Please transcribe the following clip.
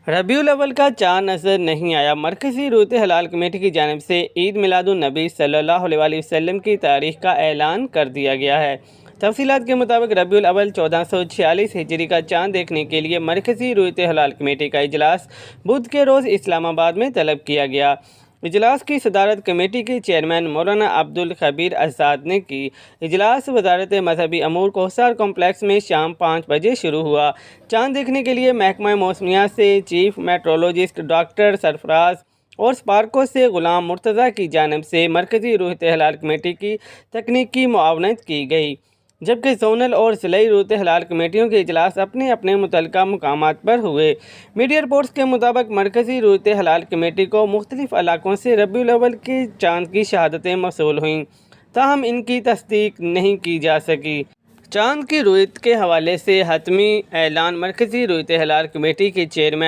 ربیع الاول کا چاند نظر نہیں آیا۔ مرکزی رویت ہلال کمیٹی کی جانب سے عید میلاد النبی صلی اللہ علیہ وسلم کی تاریخ کا اعلان کر دیا گیا ہے۔ تفصیلات کے مطابق ربیع الاول 1446 ہجری کا چاند دیکھنے کے لیے مرکزی رویت ہلال کمیٹی کا اجلاس بدھ کے روز اسلام آباد میں طلب کیا گیا۔ اجلاس کی صدارت کمیٹی کے چیئرمین مولانا عبدالخبیر آزاد نے کی۔ اجلاس وزارت مذہبی امور کوثر کمپلیکس میں شام 5 بجے شروع ہوا۔ چاند دیکھنے کے لیے محکمہ موسمیات سے چیف میٹرولوجسٹ ڈاکٹر سرفراز اور اسپارکو سے غلام مرتضیٰ کی جانب سے مرکزی رویت ہلال کمیٹی کی تکنیکی معاونت کی گئی، جبکہ زونل اور ضلعی رویت ہلال کمیٹیوں کے اجلاس اپنے اپنے متعلقہ مقامات پر ہوئے۔ میڈیا رپورٹس کے مطابق مرکزی رویت ہلال کمیٹی کو مختلف علاقوں سے ربیع الاول کے چاند کی شہادتیں موصول ہوئیں، تاہم ان کی تصدیق نہیں کی جا سکی۔ چاند کی رویت کے حوالے سے حتمی اعلان مرکزی رویت ہلال کمیٹی کے چیئرمین